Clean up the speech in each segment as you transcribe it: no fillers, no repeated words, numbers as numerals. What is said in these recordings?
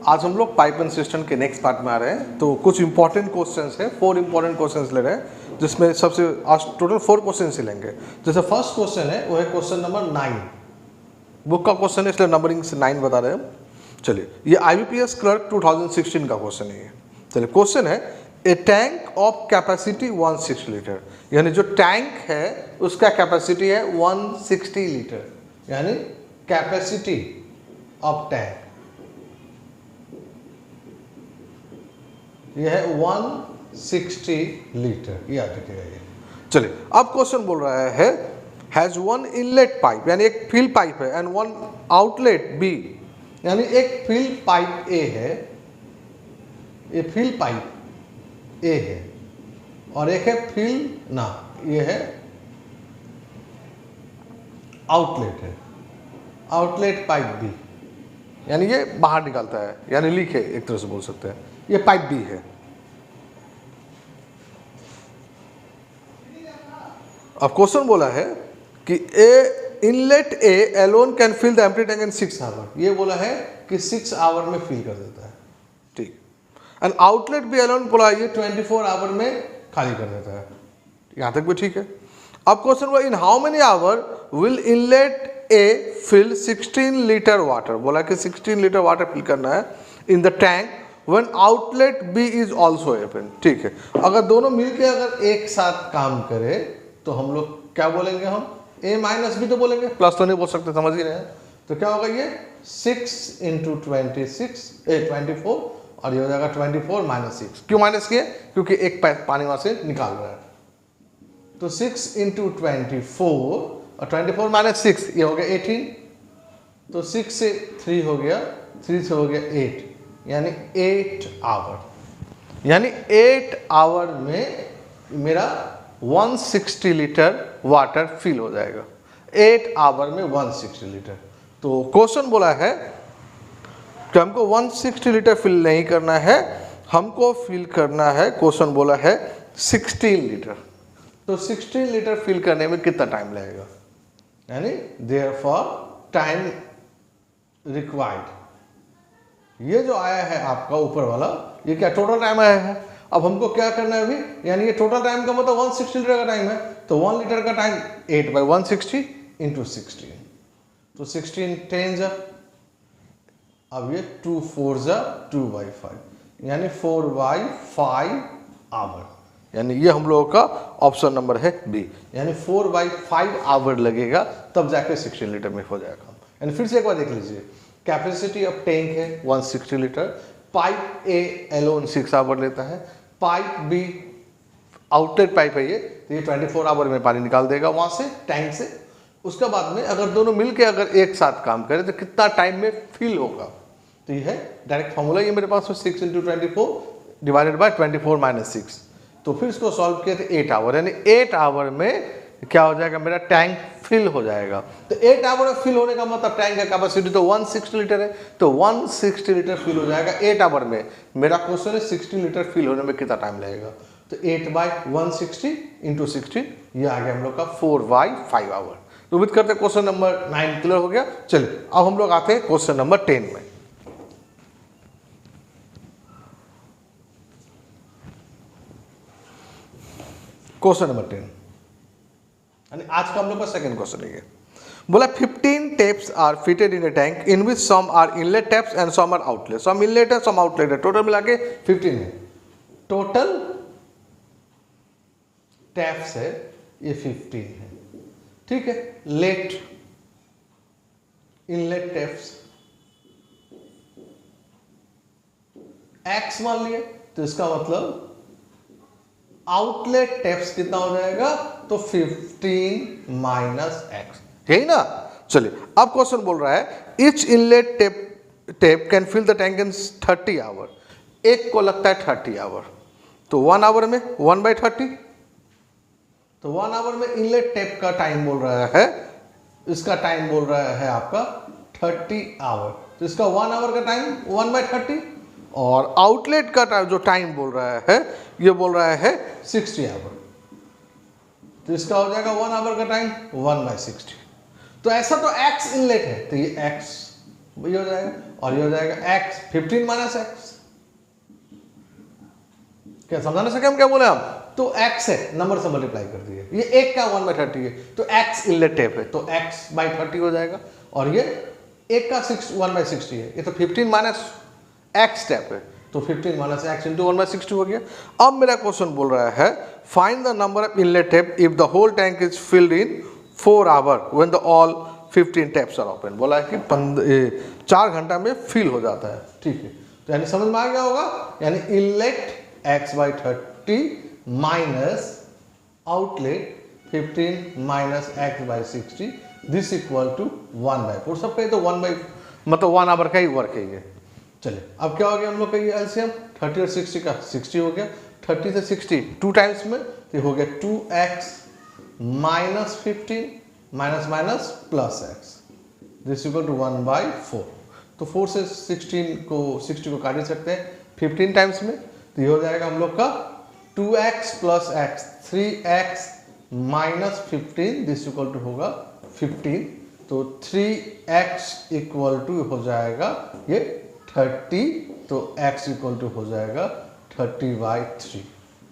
आज हम लोग पाइप एंड सिस्टम के नेक्स्ट पार्ट में आ रहे हैं। तो कुछ इंपॉर्टेंट क्वेश्चंस है, 4 इंपॉर्टेंट क्वेश्चंस ले रहे हैं, जिसमें सबसे आज टोटल 4 क्वेश्चंस ही लेंगे। जैसे फर्स्ट क्वेश्चन है वो है क्वेश्चन नंबर 9, बुक का क्वेश्चन है इसलिए नंबरिंग से 9 बता रहे हैं। चलिए, ये IBPS क्लर्क 2016 का क्वेश्चन है। चलिए, क्वेश्चन है ए टैंक ऑफ कैपेसिटी 160 लीटर, यानी जो टैंक है उसका कैपेसिटी है 160 लीटर, यानी कैपेसिटी ऑफ टैंक यह है 160 लीटर, ये याद रखिएगा ये। चलिए, अब क्वेश्चन बोल रहा है हैज वन इनलेट पाइप, यानी एक फिल पाइप है, एंड वन आउटलेट बी, यानी एक फिल पाइप ए है, ये फिल पाइप ए है, और एक है फिल ना, ये है आउटलेट है, आउटलेट पाइप बी, यानी ये बाहर निकालता है, यानी लीक है, एक तरह से बोल सकते हैं। ये पाइप बी है। अब क्वेश्चन बोला है कि a inlet A alone can fill the empty tank in 6 hour, ये बोला है कि 6 आवर में फिल कर देता है, ठीक। एंड आउटलेट बी एलोन बोला ये 24 आवर में खाली कर देता है, यहां तक भी ठीक है। अब क्वेश्चन बोला in how many hour will inlet A fill 16 liter water, बोला कि 16 लीटर वाटर फिल करना है in the tank when outlet B is also open, ठीक है। अगर दोनों मिलके अगर एक साथ काम करे तो हम लोग क्या बोलेंगे, हम A माइनस बी तो बोलेंगे, प्लस तो नहीं बोल सकते, समझ ही रहे हैं। तो क्या होगा ये 6 इंटू 24 और ये हो जाएगा 24 माइनस 6। क्यों माइनस किए? क्योंकि एक पानी वहां से निकाल रहा है। तो 6 इंटू 24 और 24 माइनस 6 ये हो गया 18। तो 6 से 3 हो गया, 3 से हो गया 8, यानी 8 आवर, यानी 8 आवर में मेरा 160 लीटर वाटर फिल हो जाएगा। 8 आवर में 160 लीटर। तो क्वेश्चन बोला है कि हमको 160 लीटर फिल नहीं करना है, हमको फिल करना है, क्वेश्चन बोला है 16 लीटर। तो 16 लीटर फिल करने में कितना टाइम लगेगा, यानी देयरफॉर टाइम रिक्वायर्ड, ये जो आया है आपका ऊपर वाला, ये क्या टोटल टाइम आया है। अब हमको क्या करना है अभी, यानी ये टोटल टाइम का मतलब 160 लीटर का टाइम है, तो 1 लीटर का टाइम 8/160 इंटू 16, तो 16 10 जा, अब ये 2 4 जा 2/5, यानी 4/5 आवर, यानी ये हम लोगों का ऑप्शन नंबर है बी, यानी 4/5 आवर लगेगा तब जाके 16 लीटर में हो जाएगा। यानी फिर से एक बार देख लीजिए, कैपेसिटी ऑफ टैंक है 160 liter, pipe A alone 6 hour लेता है, पाइप बी आउटलेट पाइप है ये, तो ये 24 आवर में पानी निकाल देगा वहां से टैंक से। उसके बाद में अगर दोनों मिलके अगर एक साथ काम करें तो कितना टाइम में फिल होगा, तो ये है डायरेक्ट फॉर्मूला, ये मेरे पास 6 इंटू 24 डिवाइडेड बाय 24 माइनस 6। तो फिर इसको सॉल्व किया तो 8 आवर, यानी 8 आवर में क्या हो जाएगा, मेरा टैंक फिल हो जाएगा। तो 8 आवर में फिल होने का मतलब टैंक का कैपेसिटी तो 160 लीटर है, तो 160 लीटर फिल हो जाएगा 8 आवर में। मेरा क्वेश्चन है 60 लीटर फिल होने में कितना टाइम लगेगा, तो 8/160 इंटू 16, ये आ गया हम लोग का 4/5 आवर। तो उम्मीद करते हैं क्वेश्चन नंबर 9 क्लियर हो गया। चलिए, अब हम लोग आते हैं क्वेश्चन नंबर 10 में। क्वेश्चन नंबर 10, आज का हम लोग का सेकंड क्वेश्चन है। बोला 15 taps are fitted in a tank in which some are inlet taps and some are outlet, some inlet है सम आउटलेट है, टोटल मिला के 15 है। टोटल टैप्स है ये 15 है, ठीक है। लेट इनलेट टैप्स x मान लिए, तो इसका मतलब आउटलेट टैप्स कितना हो जाएगा, तो 15 माइनस x, यही ना। चलिए, अब क्वेश्चन बोल रहा है each inlet tap can fill the tank in 30 hour, एक को लगता है 30 आवर, तो 1 आवर में 1/30, तो 1 आवर में इनलेट टेप का टाइम बोल रहा है, इसका टाइम बोल रहा है आपका 30 आवर, तो इसका 1 आवर का टाइम 1/30, और आउटलेट का जो टाइम बोल रहा है ये बोल रहा है 60 आवर, तो इसका हो जाएगा 1 आवर का टाइम 1/60। तो ऐसा तो x इनलेट है, तो ये x ये हो जाएगा, और ये हो जाएगा x 15 माइनस एक्स। क्या समझाने सके हम क्या बोले हम? तो x है, नंबर से मल्टीप्लाई कर दिए, ये एक का 1/30 है तो x इनलेट टेप है तो x/30 हो जाएगा, और ये एक का 1/60 है, ये तो 15 माइनस x टेप है तो 15 माइनस x इंटू 1/60 हो गया। अब मेरा क्वेश्चन बोल रहा है find the number of inlet tap if the whole tank is filled in 4 hour when the all 15 taps are open. बोला है कि 4 घंटा में फिल हो जाता है, ठीक है। तो यानी समझ में आ गया होगा, यानी inlet x/30 minus outlet 15 minus x/60 this equal to 1/4। सब कहीं तो 1 आवर का ही वर्क है ये। चलिए अब क्या हो गया हम लोग का ये एलसीएम 30 और 60 का 60 हो गया, 30 से 60 2 टाइम्स में तो हो गया 2x minus 15 minus minus plus x this equal to 1/4। तो 4 से 60 को काट सकते हैं 15 टाइम्स में, तो ये हो जाएगा हम लोग का 2x plus x 3x minus 15 this equal to होगा 15। तो 3x इक्वल टू हो जाएगा ये 30, तो x इक्वल टू हो जाएगा 30/3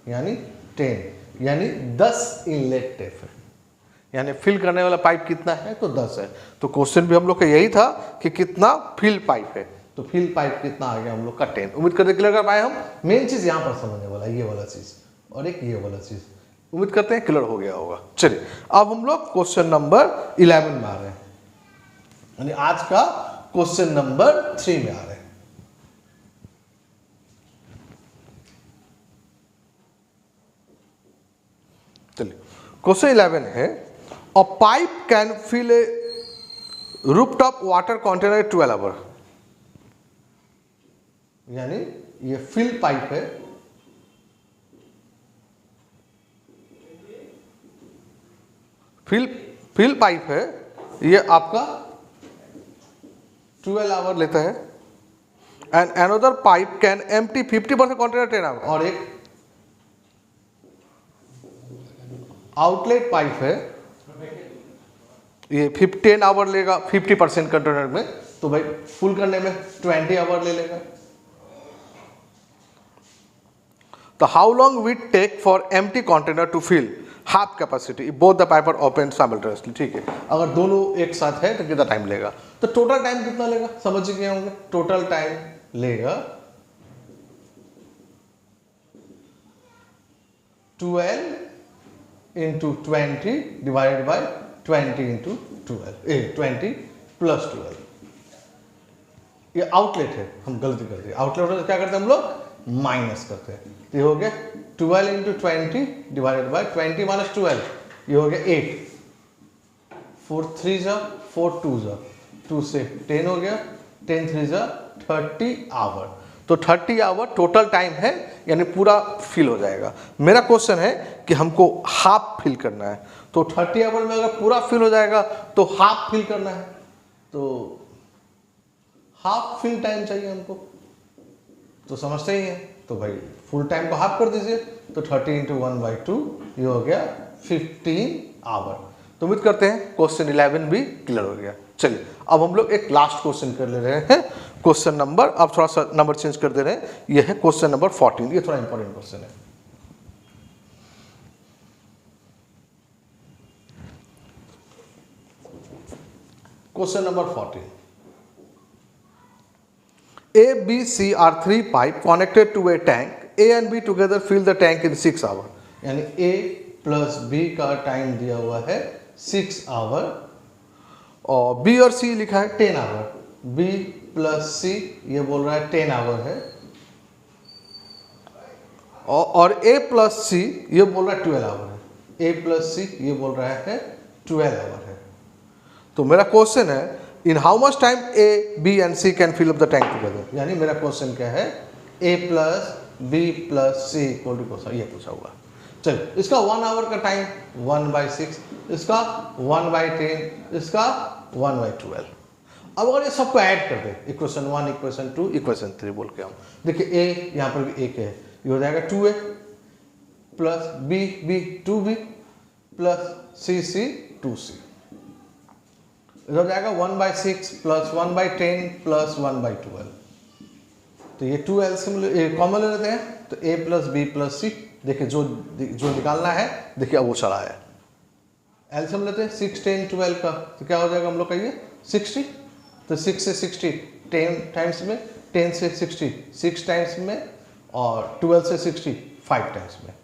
यानी 10, यानी 10 इनलेट टेप है। यानी फिल करने वाला पाइप कितना है? तो 10 है। तो क्वेश्चन भी हम लोग का यही था कि कितना फिल पाइप है, तो फिल पाइप कितना आ गया हम लोग का 10। उम्मीद करते क्लियर कर पाए हम। मेन चीज यहाँ पर समझने वाला ये वाला चीज और एक ये वाला चीज, उम्मीद करते हैं क्लियर हो गया होगा। चलिए अब हम लोग क्वेश्चन नंबर 11 में आ रहे हैं, यानी आज का क्वेश्चन नंबर 3 में आ रहे हैं। चलिए क्वेश्चन 11 है, a pipe can fill a rooftop water container 12 hour. यानी ये फिल पाइप है, फिल पाइप है, ये आपका 12 आवर लेता है। And another pipe can empty 50% container 10 hour. और एक आउटलेट पाइप है, ये 10 आवर लेगा 50% कंटेनर में, तो भाई फुल करने में 20 आवर ले लेगा। तो how long we take for empty container to fill half capacity both the pipe are open simultaneously. ठीक है, अगर दोनों एक साथ है तो कितना टाइम लेगा? तो टोटल टाइम कितना लेगा समझ गए होंगे। टोटल टाइम लेगा 12 into 20 divided by 20 into 20 plus 12। ये आउटलेट है, हम गलती करते हैं। आउटलेट क्या करते हैं हम लोग? माइनस करते हैं। तो ये हो गया 12 इंटू 20 डिवाइडेड बाई 20 माइनस 12, ये हो गया 8। 4 3 जा 4 2 जा 2 से 10 हो गया, 10 3 जा 30 आवर। तो 30 आवर टोटल टाइम है, यानी पूरा फिल हो जाएगा। मेरा क्वेश्चन है कि हमको हाफ फिल करना है, तो 30 आवर में अगर पूरा फिल हो जाएगा तो हाफ फिल करना है, तो हाफ फिल टाइम चाहिए हमको, तो समझते ही हैं। तो भाई फुल टाइम को हाफ कर दीजिए, तो 30 इंटू 1/2 ये हो गया 15 आवर। तो उम्मीद करते हैं क्वेश्चन 11 भी क्लियर हो गया। चलिए अब हम लोग एक लास्ट क्वेश्चन कर ले रहे हैं, क्वेश्चन नंबर, अब थोड़ा सा नंबर चेंज कर दे रहे हैं, ये है क्वेश्चन नंबर 14। ये थोड़ा इंपॉर्टेंट क्वेश्चन है। Question number 14, A, B, C are 3 pipe connected to a tank. A and B together fill the tank in 6 hours. यानी A प्लस B का टाइम दिया हुआ है 6 आवर, और B और C लिखा है 10 आवर। B प्लस C ये बोल रहा है 10 आवर है, और A प्लस C ये बोल रहा है 12 आवर है। A प्लस C ये बोल रहा है 12 आवर है। तो मेरा क्वेश्चन है in how much time A, B and C can fill up the tank together. यानी मेरा क्वेश्चन क्या है, A plus B plus C equal to question ये पूछा हुआ। चलिए इसका 1 आवर का टाइम 1/6, इसका 1/10, इसका 1/12। अब अगर ये सबको ऐड कर दे, इक्वेशन 1 इक्वेशन 2 इक्वेशन 3 बोल के हम देखिए, A यहाँ पर भी एक है, ये हो जाएगा 2A plus B 2B plus C 2C। इधर हो जाएगा 1/6 प्लस 1/10 प्लस 1/12। तो ये 2 एलसीएम कॉमन ले लेते हैं, तो a प्लस बी प्लस सी, देखिए जो निकालना है देखिए अब वो चला है। एलसीएम लेते हैं 6, 10, 12 का, तो क्या हो जाएगा हम लोग का ये 60। तो 6 से 60 10 टाइम्स में, 10 से 60 6 टाइम्स में, और 12 से 60 5 टाइम्स में।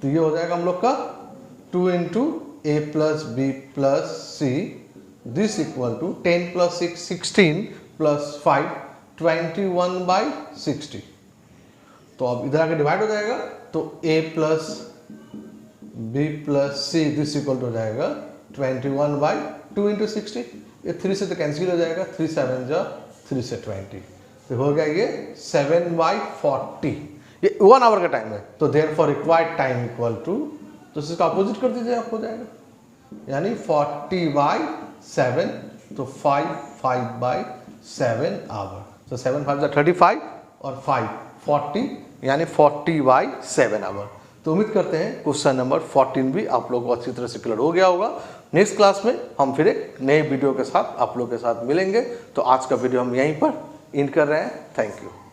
तो ये हो जाएगा हम लोग का 2 into A plus B plus C, this equal to 10 plus 6 16 plus 5 21/60। तो अब इधर आके डिवाइड हो जाएगा, तो a plus B plus C this equal to हो जाएगा 21/2 इंटू 60। ये 3 से तो कैंसिल हो जाएगा, 3 7 जा 3 से 20, तो हो गया ये 7/40। ये 1 आवर का टाइम है, तो therefore required time equal to, तो इसका अपोजिट कर दीजिए, आपको हो जाएगा यानी 40/7, तो 5/7 आवर। तो 7 5 35 और 5 40 यानी 40/7 आवर। तो उम्मीद करते हैं क्वेश्चन नंबर 14 भी आप लोगों को अच्छी तरह से क्लियर हो गया होगा। नेक्स्ट क्लास में हम फिर एक नए वीडियो के साथ आप लोग के साथ मिलेंगे। तो आज का वीडियो हम यहीं पर एंड कर रहे हैं। Thank you.